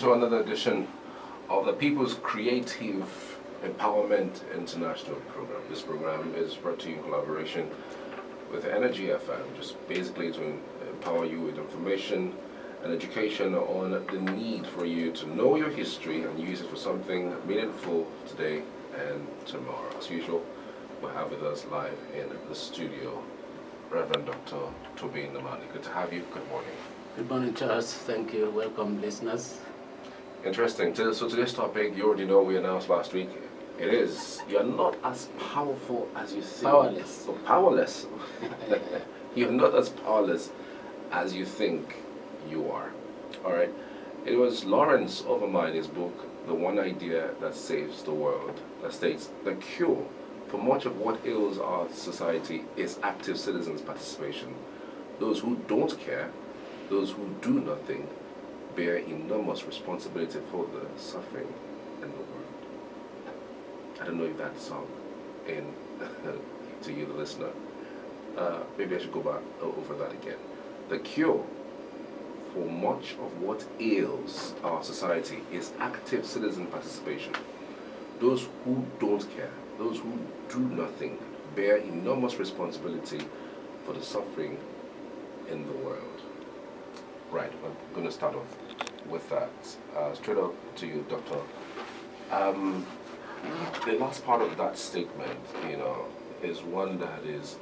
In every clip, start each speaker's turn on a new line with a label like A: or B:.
A: to another edition of the People's Creative Empowerment International Program. This program is brought to you in collaboration with Energy FM, just basically to empower you with information and education on the need for you to know your history and use it for something meaningful today and tomorrow. As usual, we have with us live in the studio Reverend Dr. Tobe Nnamani. Good to have you. Good morning.
B: Good morning, Charles. Thank you. Welcome, listeners.
A: Interesting. So today's topic, you already know, we announced last week. It is, you're not as powerful as you think.
B: Powerless.
A: Oh, powerless. You're not as powerless as you think you are. All right. It was Lawrence Overmine's book, The One Idea That Saves the World, that states the cure for much of what ails our society is active citizens' participation. Those who don't care, those who do nothing, bear enormous responsibility for the suffering in the world. I don't know if that song in to you, the listener. Maybe I should go back over that again. The cure for much of what ails our society is active citizen participation. Those who don't care, those who do nothing, bear enormous responsibility for the suffering in the world. Right, I'm going to start off with that. Straight up to you, Doctor. The last part of that statement, is one that is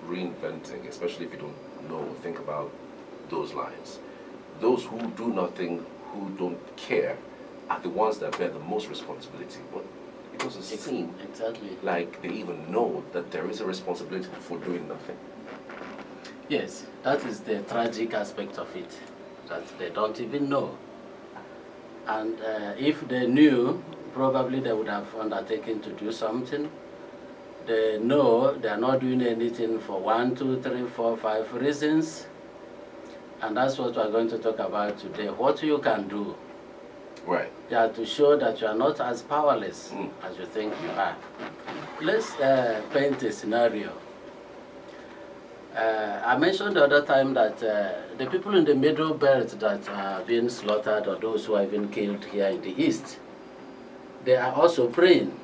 A: reinventing, especially if you don't know, think about those lines. Those who do nothing, who don't care, are the ones that bear the most responsibility. But it doesn't seem like they even know that there is a responsibility for doing nothing.
B: Yes, that is the tragic aspect of it, that they don't even know. And if they knew, probably they would have undertaken to do something. They know they are not doing anything for 1, 2, 3, 4, 5 reasons. And that's what we're going to talk about today. What you can do.
A: Right.
B: Yeah, to show that you are not as powerless as you think you are. Let's paint a scenario. I mentioned the other time that the people in the middle belt that are being slaughtered, or those who are even killed here in the east, they are also praying.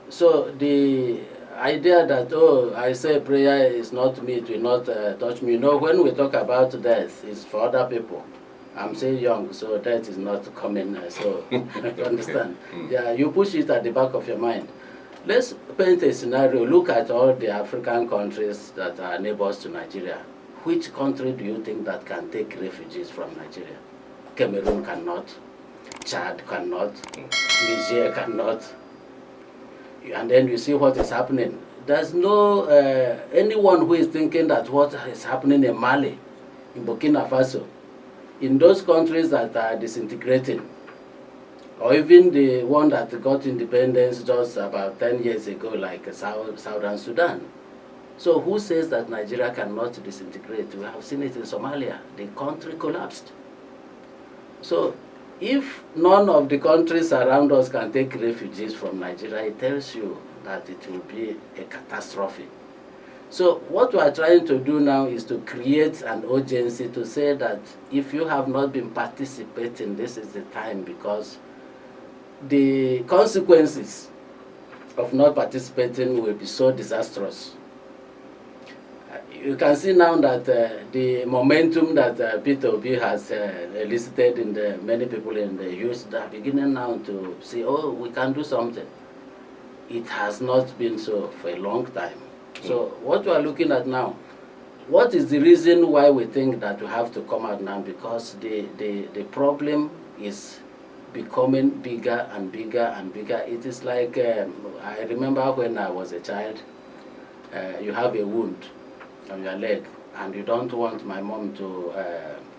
B: So the idea that, oh, I say prayer is not me, it will not touch me. No, when we talk about death, it's for other people. I'm still young, so death is not coming, so you understand? Yeah, you push it at the back of your mind. Let's paint a scenario. Look at all the African countries that are neighbors to Nigeria. Which country do you think that can take refugees from Nigeria? Cameroon cannot. Chad cannot. Niger cannot. And then you see what is happening. There's no anyone who is thinking that what is happening in Mali, in Burkina Faso, in those countries that are disintegrating, or even the one that got independence just about 10 years ago, like Southern Sudan. So who says that Nigeria cannot disintegrate? We have seen it in Somalia. The country collapsed. So if none of the countries around us can take refugees from Nigeria, it tells you that it will be a catastrophe. So what we are trying to do now is to create an urgency to say that if you have not been participating, this is the time, because the consequences of not participating will be so disastrous. You can see now that the momentum that Peter Tobe has elicited in the many people in the youth, they are beginning now to see, oh, we can do something. It has not been so for a long time. So what we are looking at now, what is the reason why we think that we have to come out now? Because the problem is becoming bigger and bigger and bigger. It is like, I remember when I was a child, you have a wound on your leg and you don't want my mom to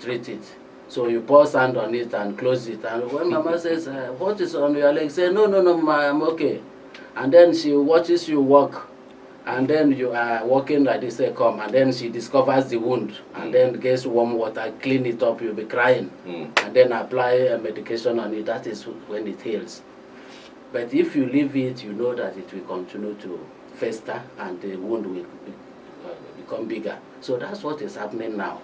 B: treat it. So you pour sand on it and close it. And when mama says, what is on your leg? Say, no, ma, I'm okay. And then she watches you walk. And then you are walking like this, say, come. And then she discovers the wound. And then gets warm water, clean it up, you'll be crying. And then apply medication on it. That is when it heals. But if you leave it, you know that it will continue to fester and the wound will become bigger. So that's what is happening now.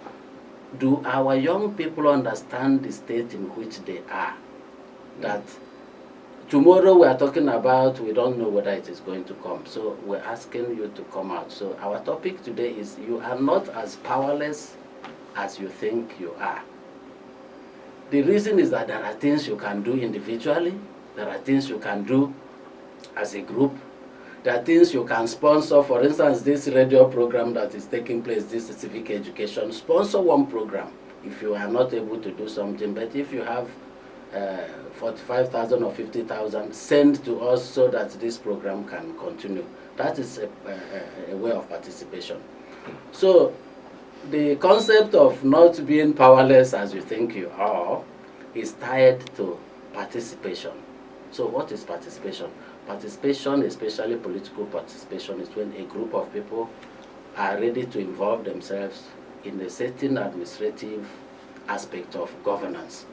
B: do our young people understand the state in which they are? That tomorrow we are talking about, we don't know whether it is going to come. So we're asking you to come out. So our topic today is, you are not as powerless as you think you are. The reason is that there are things you can do individually, there are things you can do as a group, there are things you can sponsor. For instance, this radio program that is taking place, this civic education, sponsor one program if you are not able to do something. But if you have 45,000 or 50,000, send to us so that this program can continue. That is a way of participation. So the concept of not being powerless as you think you are is tied to participation. So what is participation? Participation, especially political participation, is when a group of people are ready to involve themselves in a certain administrative aspect of governance.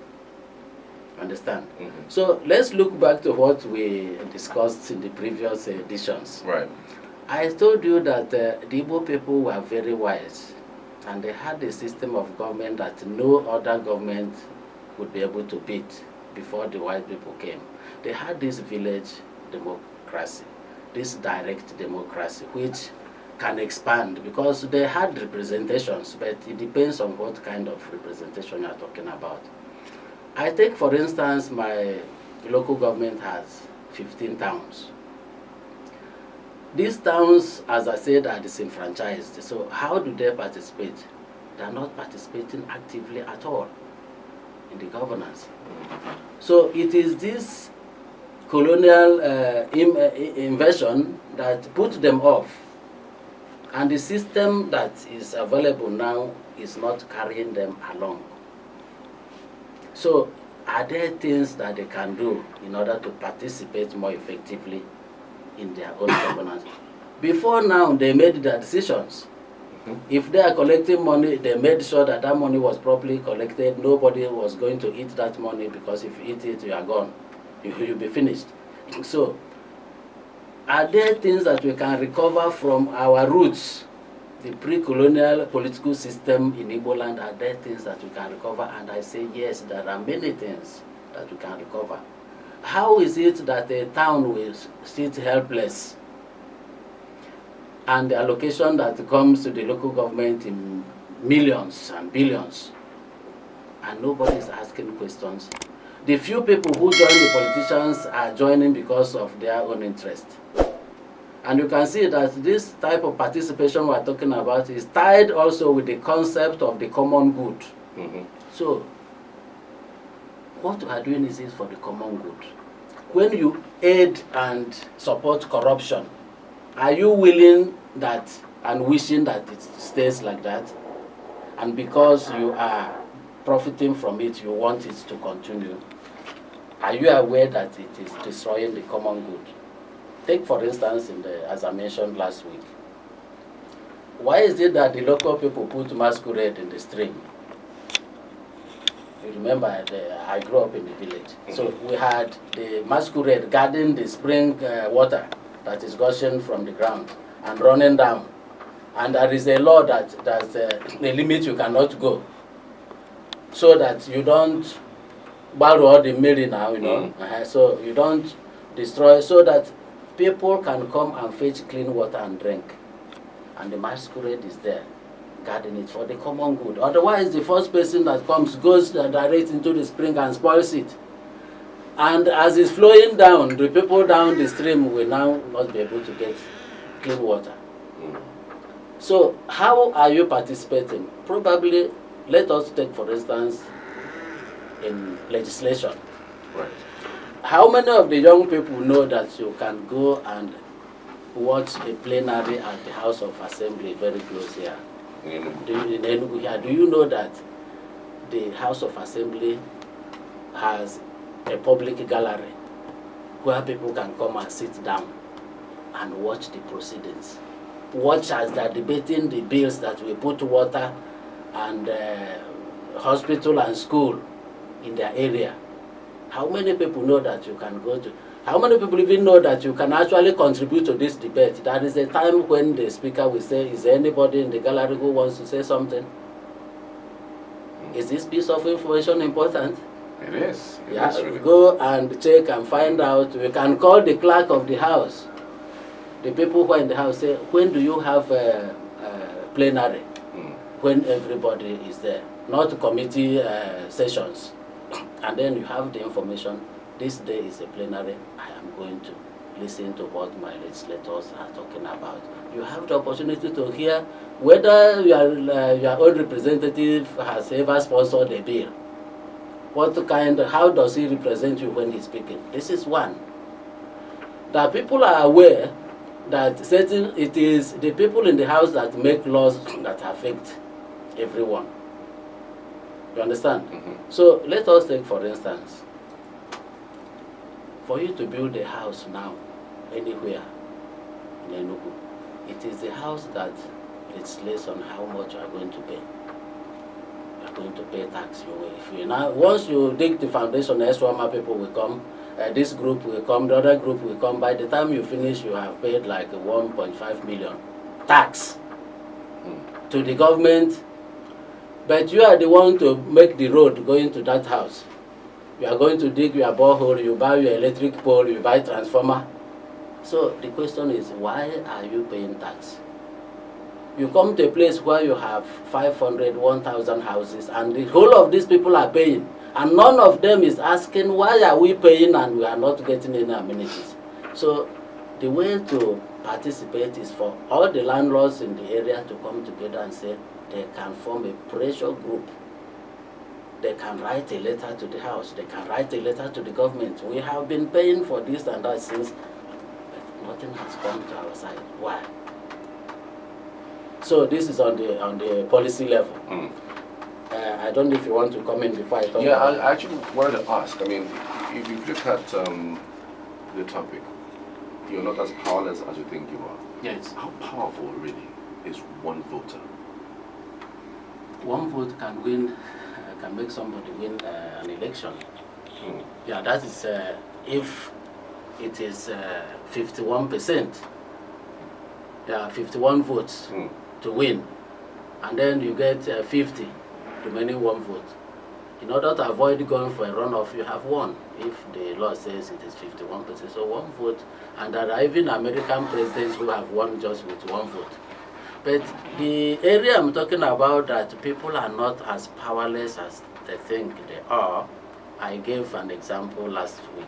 B: Understand? So let's look back to what we discussed in the previous editions.
A: Right.
B: I told you that the Igbo people were very wise, and they had a system of government that no other government would be able to beat before the white people came. They had this village democracy, this direct democracy, which can expand because they had representations, but it depends on what kind of representation you are talking about. I take, for instance, my local government has 15 towns. These towns, as I said, are disenfranchised. So how do they participate? They are not participating actively at all in the governance. So it is this colonial invasion that put them off. And the system that is available now is not carrying them along. So are there things that they can do in order to participate more effectively in their own governance? Before now, they made their decisions. If they are collecting money, they made sure that that money was properly collected. Nobody was going to eat that money, because if you eat it, you are gone. You'll be finished. So, are there things that we can recover from our roots, the pre-colonial political system in Igbo land? Are there things that we can recover? And I say yes, there are many things that we can recover. How is it that a town will sit helpless and the allocation that comes to the local government in millions and billions, and nobody is asking questions? The few people who join the politicians are joining because of their own interest. And you can see that this type of participation we're talking about is tied also with the concept of the common good. So, what we are doing is for the common good. When you aid and support corruption, are you willing that and wishing that it stays like that? And because you are profiting from it, you want it to continue? Are you aware that it is destroying the common good? Take, for instance, as I mentioned last week, why is it that the local people put masquerade in the stream? You remember, I grew up in the village. So we had the masquerade guarding the spring water that is gushing from the ground and running down. And there is a law that there's a limit you cannot go, so that you don't borrow all the mirror now, you know. So you don't destroy, so that people can come and fetch clean water and drink. And the masquerade is there, guarding it for the common good. Otherwise, the first person that comes goes direct into the spring and spoils it. And as it's flowing down, the people down the stream will now not be able to get clean water. So how are you participating? Probably, let us take, for instance, in legislation.
A: Right.
B: How many of the young people know that you can go and watch a plenary at the House of Assembly very close here? In Enugu here. Do you know that the House of Assembly has a public gallery where people can come and sit down and watch the proceedings? Watch as they are debating the bills that will put water and hospital and school in their area. How many people know that you can go to? How many people even know that you can actually contribute to this debate? There is a time when the speaker will say, is there anybody in the gallery who wants to say something? Is this piece of information important?
A: It is. It
B: Yeah,
A: is really.
B: go and check and find out. We can call the clerk of the house. The people who are in the house say, when do you have a plenary? When everybody is there, not committee sessions. And then you have the information. This day is a plenary. I am going to listen to what my legislators are talking about. You have the opportunity to hear whether your own representative has ever sponsored a bill. How does he represent you when he's speaking? This is one. That people are aware that it is the people in the house that make laws that affect everyone. You understand? So let us take, for instance, for you to build a house now, anywhere in Enugu, it is the house that legislates on how much you are going to pay. You are going to pay tax. Once you dig the foundation, extra people will come. This group will come, the other group will come. By the time you finish, you have paid like 1.5 million tax to the government. But you are the one to make the road going to that house. You are going to dig your borehole, you buy your electric pole, you buy transformer. So the question is, why are you paying tax? You come to a place where you have 500, 1,000 houses, and the whole of these people are paying. And none of them is asking, why are we paying and we are not getting any amenities? So the way to participate is for all the landlords in the area to come together and say they can form a pressure group. They can write a letter to the house. They can write a letter to the government. We have been paying for this and that since, but nothing has come to our side. Why? So this is on the policy level. I don't know if you want to comment before I talk.
A: Yeah, I actually wanted to ask. I mean, if you look at the topic, you're not as powerless as you think you are.
B: Yes.
A: How powerful really is one voter?
B: One vote can win, can make somebody win an election. Yeah, that is if it is 51%. There are 51 votes to win, and then you get 50 remaining one vote. In order to avoid going for a runoff, you have one. If the law says it is 51%, so one vote. And there are even American presidents who have won just with one vote. But the area I'm talking about, that people are not as powerless as they think they are, I gave an example last week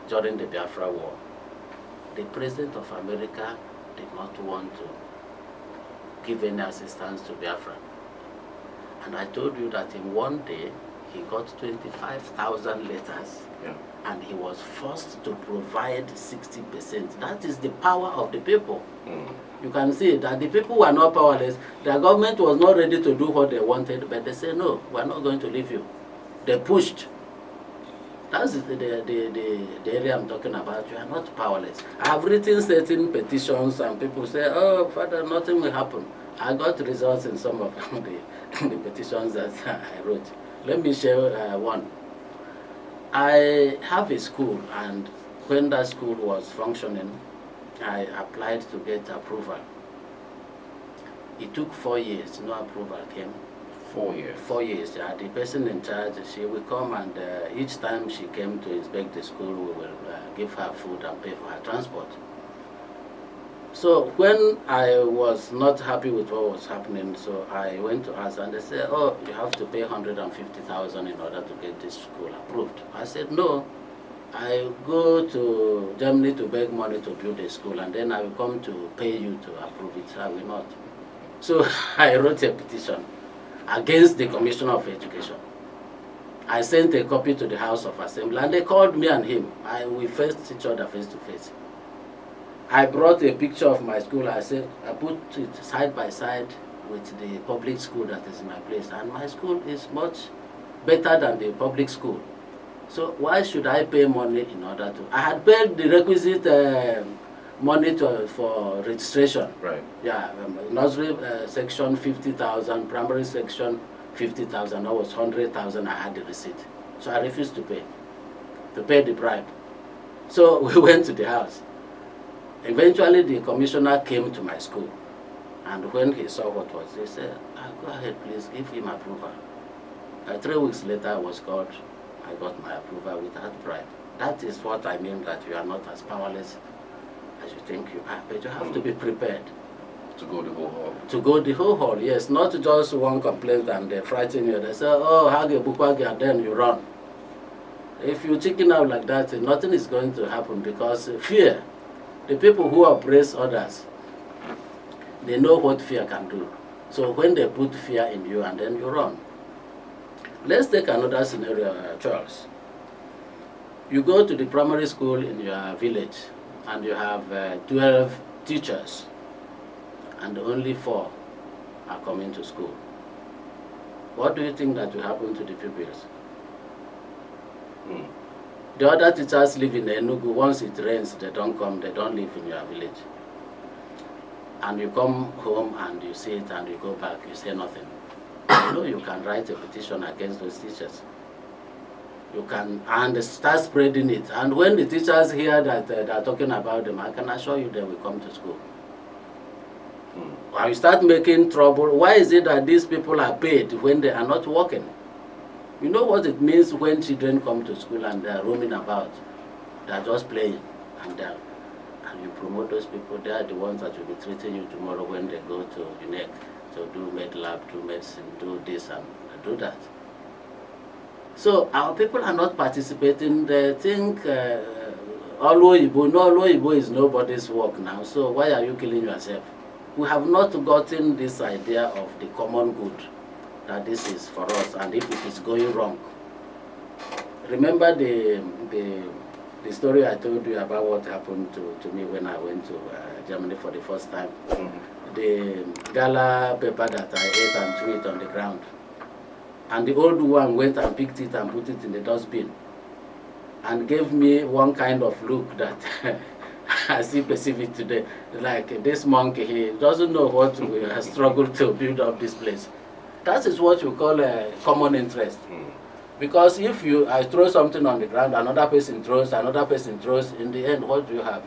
B: during the Biafra War. The President of America did not want to give any assistance to Biafra. And I told you that in one day, he got 25,000 letters.
A: Yeah.
B: And he was forced to provide 60%. That is the power of the people. You can see that the people were not powerless. The government was not ready to do what they wanted, but they said, no, we're not going to leave you. They pushed. That's the area I'm talking about. You are not powerless. I have written certain petitions, and people say, oh, Father, nothing will happen. I got results in some of the petitions that I wrote. Let me share one. I have a school, and when that school was functioning, I applied to get approval. It took 4 years, no approval came.
A: 4 years?
B: 4 years, yeah. The person in charge, she will come, and each time she came to inspect the school, we will give her food and pay for her transport. So when I was not happy with what was happening, so I went to ask, and they said, oh, you have to pay 150,000 in order to get this school approved. I said, no, I go to Germany to beg money to build a school, and then I will come to pay you to approve it. I will not. So I wrote a petition against the Commissioner of Education. I sent a copy to the House of Assembly, and they called me and him. We faced each other face to face. I brought a picture of my school. I said, I put it side by side with the public school that is in my place, and my school is much better than the public school. So why should I pay money in order to? I had paid the requisite money for registration.
A: Right.
B: Yeah, nursery section 50,000, primary section 50,000. That was 100,000. I had the receipt, so I refused to pay the bribe. So we went to the house. Eventually, the commissioner came to my school, and when he saw what was, he said, go ahead, please, give him approval. 3 weeks later, I was called. I got my approval without bribe. That is what I mean, that you are not as powerless as you think you are, but you have to be prepared.
A: To go the whole hall.
B: To go the whole hall, yes, not just one complaint and they frighten you. They say, oh, hage bukwage, and then you run. If you chicken out like that, nothing is going to happen, because fear, the people who oppress others, they know what fear can do. So when they put fear in you, and then you run. Let's take another scenario, Charles. You go to the primary school in your village, and you have 12 teachers, and only 4 are coming to school. What do you think that will happen to the pupils? The other teachers live in Enugu. Once it rains, they don't come, they don't live in your village. And you come home and you see it and you go back, you say nothing. You know, you can write a petition against those teachers. You can, and start spreading it. And when the teachers hear that they are talking about them, I can assure you they will come to school. When you start making trouble, why is it that these people are paid when they are not working? You know what it means when children come to school and they are roaming about. They are just playing, and you promote those people. They are the ones that will be treating you tomorrow when they go to UNEC to do med lab, do medicine, do this and do that. So our people are not participating. They think Oloyibo is nobody's work now. So why are you killing yourself? We have not gotten this idea of the common good, that this is for us, and if it is going wrong. Remember the story I told you about what happened to me when I went to Germany for the first time. The gala paper that I ate and threw it on the ground. And the old one went and picked it and put it in the dustbin and gave me one kind of look that I still perceive it today. Like, this monkey, he doesn't know what we have struggled to build up this place. That is what you call a common interest. Because if I throw something on the ground, another person throws, in the end, what do you have?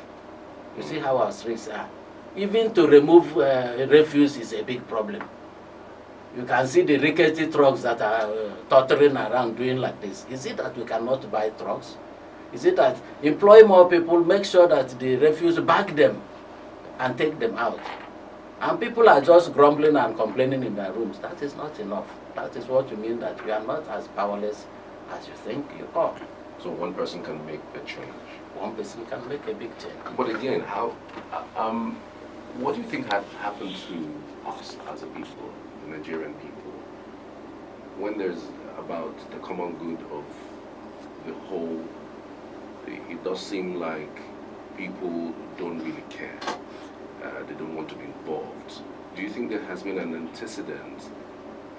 B: You see how our streets are. Even to remove refuse is a big problem. You can see the rickety trucks that are tottering around doing like this. Is it that we cannot buy trucks? Is it that employ more people, make sure that the refuse, bag them and take them out? And people are just grumbling and complaining in their rooms. That is not enough. That is what you mean, that we are not as powerless as you think you are.
A: So one person can make a change.
B: One person can make a big change.
A: But again, what do you think had happened to us as a people, the Nigerian people, when there's about the common good of the whole? It does seem like people don't really care. They don't want to be involved. Do you think there has been an antecedent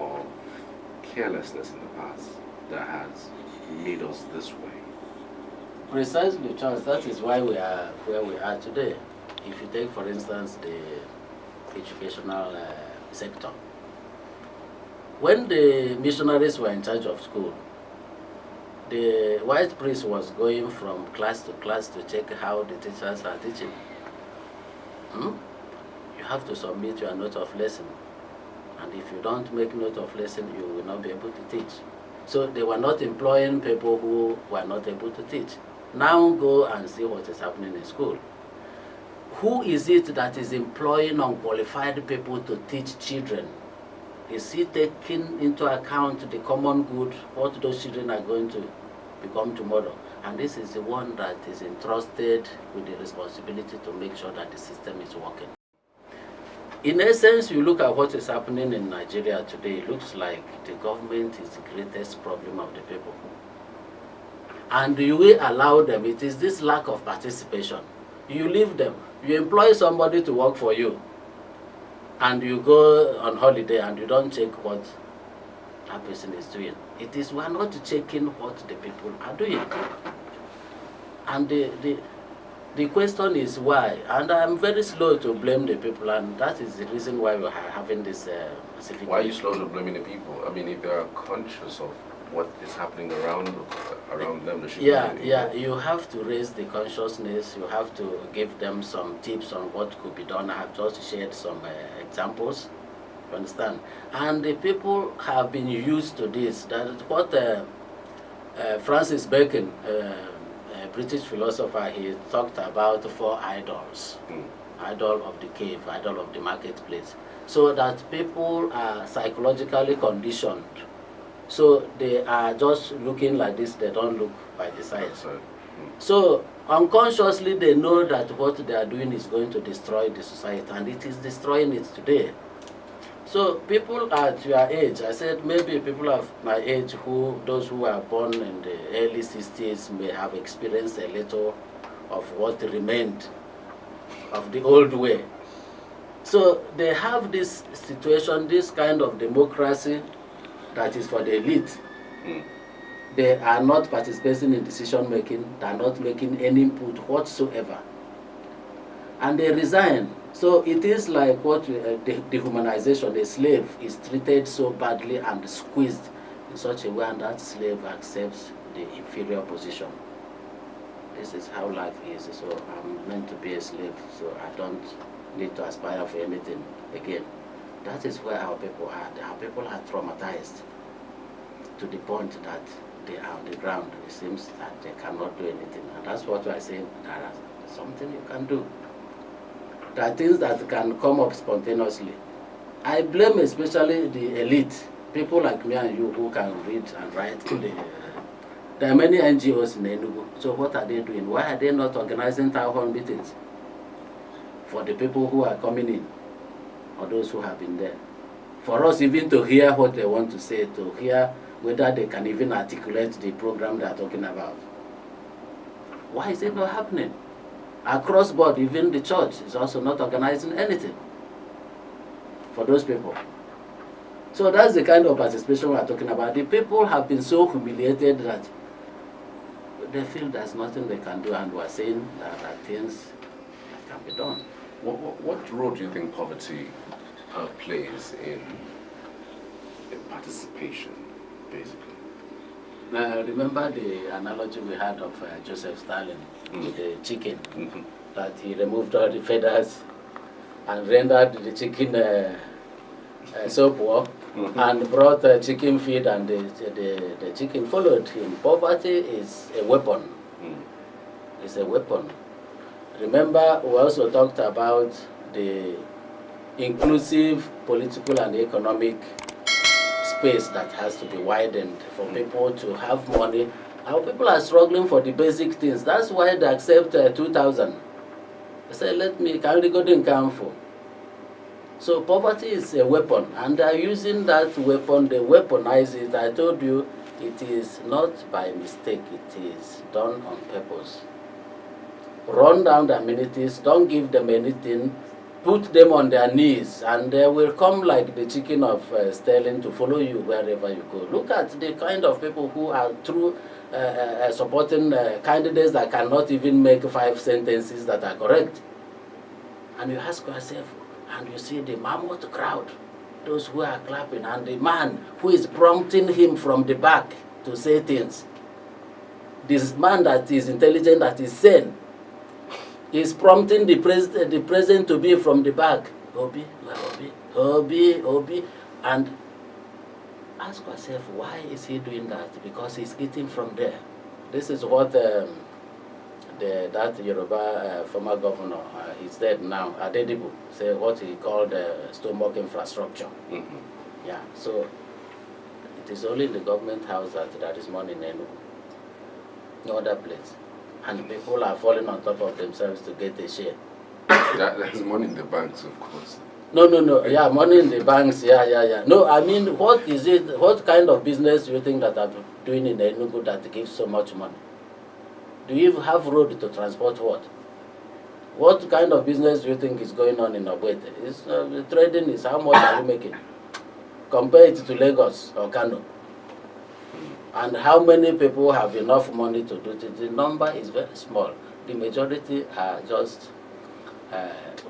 A: of carelessness in the past that has made us this way?
B: Precisely, Charles. That is why we are where we are today. If you take, for instance, the educational sector. When the missionaries were in charge of school, the white priest was going from class to check how the teachers are teaching. You have to submit your note of lesson. And if you don't make note of lesson, you will not be able to teach. So they were not employing people who were not able to teach. Now go and see what is happening in school. Who is it that is employing unqualified people to teach children? Is he taking into account the common good, what those children are going to become tomorrow? And this is the one that is entrusted with the responsibility to make sure that the system is working. In essence, you look at what is happening in Nigeria today, it looks like the government is the greatest problem of the people. And you will allow them. It is this lack of participation. You leave them. You employ somebody to work for you, and you go on holiday and you don't check what that person is doing. It is, we are not checking what the people are doing. And the question is why. And I'm very slow to blame the people, and that is the reason why we are having this civic.
A: Why are you slow to blaming the people? I mean, if they are conscious of what is happening around them, they should be
B: you have to raise the consciousness. You have to give them some tips on what could be done. I have just shared some examples. You understand? And the people have been used to this. That is what Francis Bacon, a British philosopher, he talked about four idols. Idol of the cave, idol of the marketplace. So that people are psychologically conditioned. So they are just looking like this, they don't look by the size. So unconsciously they know that what they are doing is going to destroy the society, and it is destroying it today. So people at your age, I said maybe people of my age, those who are born in the early 60s may have experienced a little of what remained of the old way. So they have this situation, this kind of democracy that is for the elite. They are not participating in decision making, they are not making any input whatsoever. And they resign. So it is like what dehumanization. A slave is treated so badly and squeezed in such a way, and that slave accepts the inferior position. This is how life is. So I'm meant to be a slave, so I don't need to aspire for anything again. That is where our people are. Our people are traumatized to the point that they are on the ground. It seems that they cannot do anything. And that's what I say, there is something you can do. There are things that can come up spontaneously. I blame especially the elite, people like me and you who can read and write today. There are many NGOs in Enugu. So what are they doing? Why are they not organizing town hall meetings for the people who are coming in, or those who have been there? For us even to hear what they want to say, to hear whether they can even articulate the program they are talking about. Why is it not happening? Across board, even the church is also not organizing anything for those people. So that's the kind of participation we are talking about. The people have been so humiliated that they feel there's nothing they can do, and we are saying that there are things that can be done.
A: What role do you think poverty plays in participation, basically?
B: Remember the analogy we had of Joseph Stalin with the chicken, that he removed all the feathers and rendered the chicken soap war, and brought chicken feed, and the chicken followed him. Poverty is a weapon. It's a weapon. Remember, we also talked about the inclusive political and economic space that has to be widened for people to have money. Our people are struggling for the basic things. That's why they accept 2,000. They say, can we go to Nkamfo? So poverty is a weapon, and they are using that weapon, they weaponize it. I told you, it is not by mistake, it is done on purpose. Run down the amenities, don't give them anything, put them on their knees, and they will come like the chicken of Sterling to follow you wherever you go. Look at the kind of people who are through supporting candidates that cannot even make 5 sentences that are correct. And you ask yourself, and you see the mammoth crowd, those who are clapping, and the man who is prompting him from the back to say things. This man that is intelligent, that is sane, is prompting the president to be from the back. Obi, Obi. And ask yourself, why is he doing that? Because he's eating from there. This is what that Yoruba former governor, he's dead now, Adedibu, say what he called stomach infrastructure. Yeah, so it is only in the government house that there is money in Enugu. No other place. And people are falling on top of themselves to get a share.
A: There's money in the banks, of course.
B: No. Yeah, money in the banks. Yeah. No, I mean, what is it? What kind of business do you think that I'm doing in Enugu that gives so much money? Do you have road to transport what? What kind of business do you think is going on in Ogbete? It's, trading is how much are you making? Compare it to Lagos or Kano. And how many people have enough money to do it? The number is very small. The majority are just,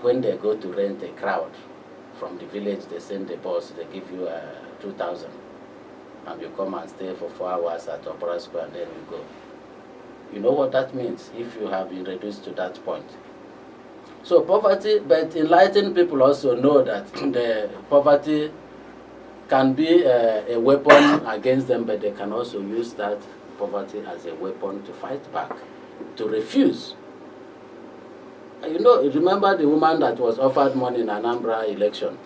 B: when they go to rent a crowd from the village, they send the bus, they give you 2,000. And you come and stay for 4 hours at Opera Square, and then you go. You know what that means if you have been reduced to that point. So poverty, but enlightened people also know that the poverty can be a weapon against them, but they can also use that poverty as a weapon to fight back, to refuse. You know, remember the woman that was offered money in Anambra election?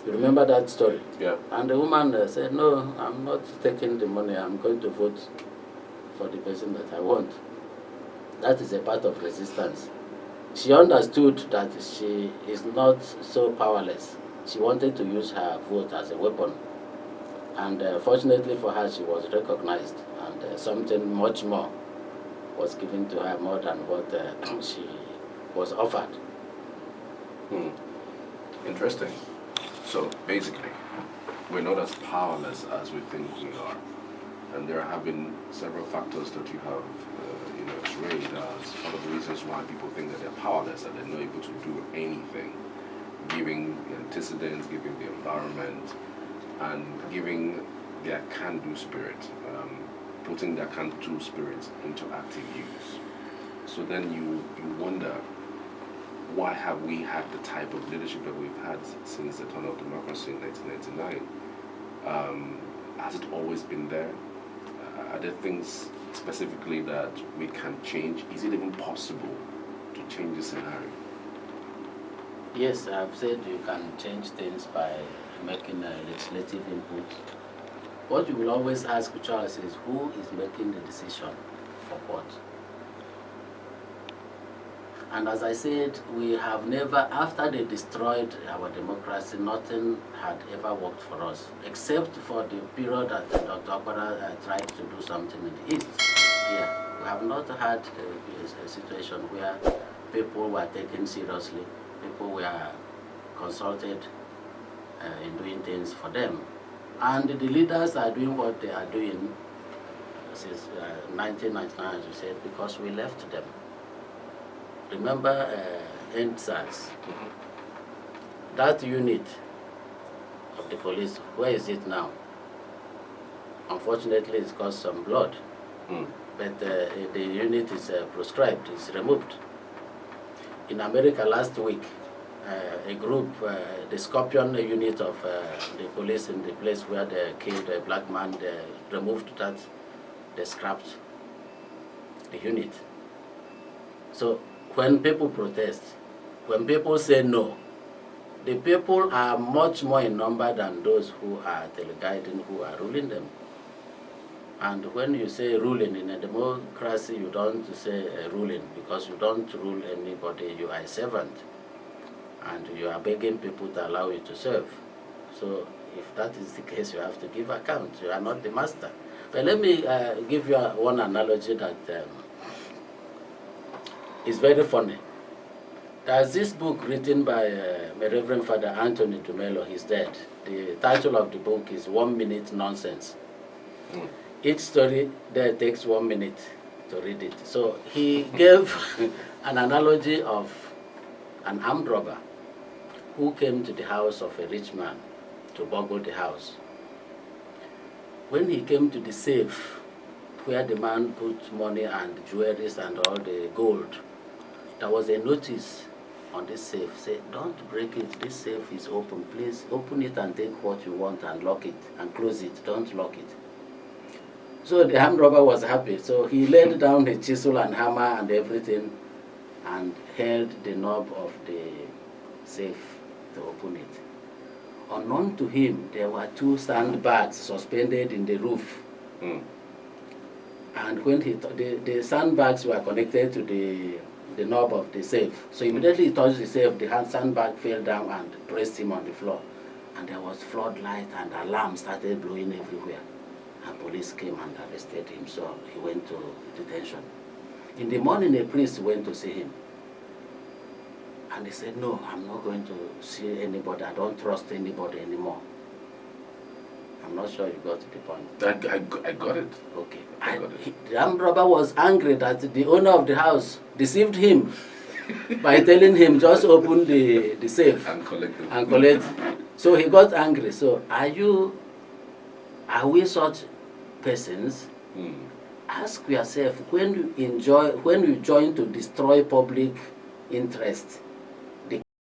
B: You remember that story?
A: Yeah.
B: And the woman said, no, I'm not taking the money, I'm going to vote for the person that I want. That is a part of resistance. She understood that she is not so powerless. She wanted to use her vote as a weapon. And fortunately for her, she was recognized, and something much more was given to her, more than what she was offered.
A: Interesting. So basically, we're not as powerless as we think we are. And there have been several factors that you have raised as one of the reasons why people think that they're powerless and they're not able to do anything. Giving the antecedents, giving the environment, and giving their can-do spirit, putting their can-do spirit into active use. So then you wonder, why have we had the type of leadership that we've had since the turn of democracy in 1999? Has it always been there? Are there things specifically that we can change? Is it even possible to change the scenario?
B: Yes, I've said you can change things by making a legislative input. What you will always ask Charles is, who is making the decision for what? And as I said, we have never, after they destroyed our democracy, nothing had ever worked for us, except for the period that Dr. Okpara tried to do something in the East. Yeah, we have not had a situation where people were taken seriously, people were consulted in doing things for them. And the leaders are doing what they are doing since 1999, as you said, because we left them. Remember NSAS, that unit of the police, where is it now? Unfortunately, it's caused some blood, but the unit is proscribed, it's removed. In America last week, a group, the Scorpion unit of the police in the place where they killed a black man, they removed that, they scrapped the unit. So when people protest, when people say no, the people are much more in number than those who are teleguiding, who are ruling them. And when you say ruling in a democracy, you don't say ruling, because you don't rule anybody, you are a servant. And you are begging people to allow you to serve. So if that is the case, you have to give account. You are not the master. But let me give you one analogy that is very funny. There's this book written by my Reverend Father Anthony Dumelo. He's dead. The title of the book is 1 Minute Nonsense. Each story there takes 1 minute to read it. So he gave an analogy of an armed robber who came to the house of a rich man to burgle the house. When he came to the safe where the man put money and jewelries and all the gold, there was a notice on this safe, say, don't break it, this safe is open, please open it and take what you want and lock it, and close it, don't lock it. So the armed robber was happy, so he laid down a chisel and hammer and everything and held the knob of the safe to open it. Unknown to him, there were 2 sandbags suspended in the roof. And when the sandbags were connected to the knob of the safe. So immediately he touched the safe, the sandbag fell down and pressed him on the floor. And there was floodlight and alarm started blowing everywhere. And police came and arrested him, so he went to detention. In the morning, a priest went to see him. And he said, no, I'm not going to see anybody. I don't trust anybody anymore. I'm not sure you got the point.
A: I got it.
B: Okay.
A: I got it.
B: The armed robber was angry that the owner of the house deceived him by telling him just open the safe
A: And collect it.
B: and collect. So he got angry. So are we such persons? Ask yourself, when you join to destroy public interest,